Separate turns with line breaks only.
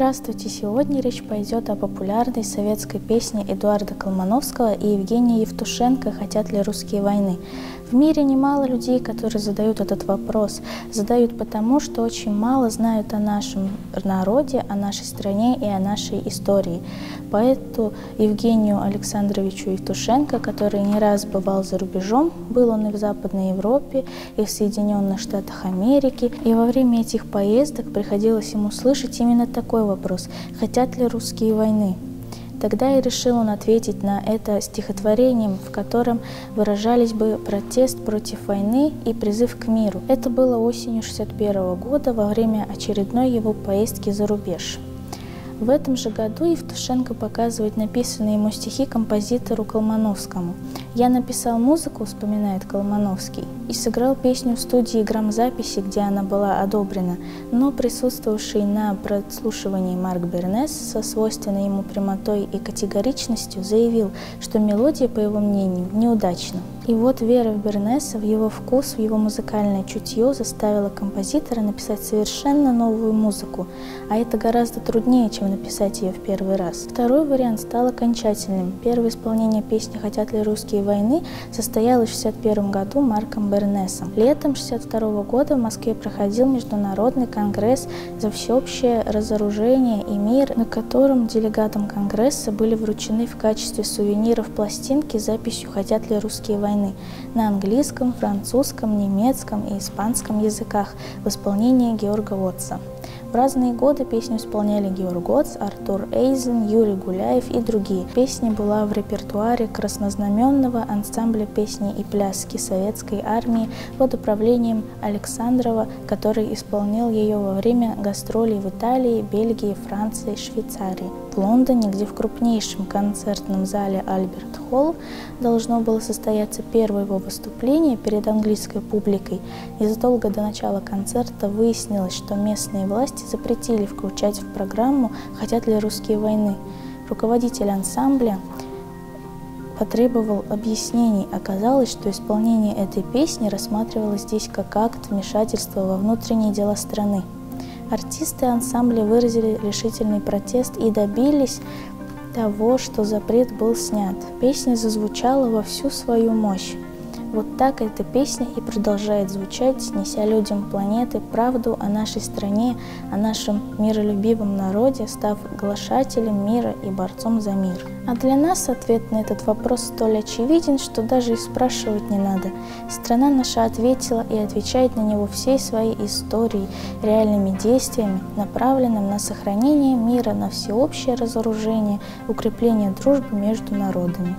Здравствуйте! Сегодня речь пойдет о популярной советской песне Эдуарда Колмановского и Евгения Евтушенко «Хотят ли русские войны?». В мире немало людей, которые задают этот вопрос. Задают потому, что очень мало знают о нашем народе, о нашей стране и о нашей истории. Поэту Евгению Александровичу Евтушенко, который не раз бывал за рубежом, был он и в Западной Европе, и в Соединенных Штатах Америки, и во время этих поездок приходилось ему слышать именно такой вопрос: «Хотят ли русские войны?». Тогда и решил он ответить на это стихотворением, в котором выражались бы протест против войны и призыв к миру. Это было осенью 1961 года во время очередной его поездки за рубеж. В этом же году Евтушенко показывает написанные ему стихи композитору Колмановскому. «Я написал музыку», — вспоминает Колмановский, «и сыграл песню в студии грамзаписи, где она была одобрена, но присутствовавший на прослушивании Марк Бернес со свойственной ему прямотой и категоричностью заявил, что мелодия, по его мнению, неудачна». И вот вера в Бернеса, в его вкус, в его музыкальное чутье заставила композитора написать совершенно новую музыку, а это гораздо труднее, чем написать ее в первый раз. Второй вариант стал окончательным. Первое исполнение песни «Хотят ли русские войны» состоялось в 1961 году Марком Бернесом. Летом 1962 года в Москве проходил Международный конгресс за всеобщее разоружение и мир, на котором делегатам конгресса были вручены в качестве сувениров пластинки с записью «Хотят ли русские войны» на английском, французском, немецком и испанском языках в исполнении Георга Оттса. В разные годы песню исполняли Георг Оттс, Артур Эйзен, Юрий Гуляев и другие. Песня была в репертуаре краснознаменного ансамбля песни и пляски советской армии под управлением Александрова, который исполнил ее во время гастролей в Италии, Бельгии, Франции, Швейцарии. В Лондоне, где в крупнейшем концертном зале Альберт Холл должно было состояться первое его выступление перед английской публикой, незадолго до начала концерта выяснилось, что местные власти запретили включать в программу «Хотят ли русские войны?». Руководитель ансамбля потребовал объяснений. Оказалось, что исполнение этой песни рассматривалось здесь как акт вмешательства во внутренние дела страны. Артисты ансамбля выразили решительный протест и добились того, что запрет был снят. Песня зазвучала во всю свою мощь. Вот так эта песня и продолжает звучать, неся людям планеты правду о нашей стране, о нашем миролюбивом народе, став глашателем мира и борцом за мир. А для нас ответ на этот вопрос столь очевиден, что даже и спрашивать не надо. Страна наша ответила и отвечает на него всей своей историей, реальными действиями, направленными на сохранение мира, на всеобщее разоружение, укрепление дружбы между народами.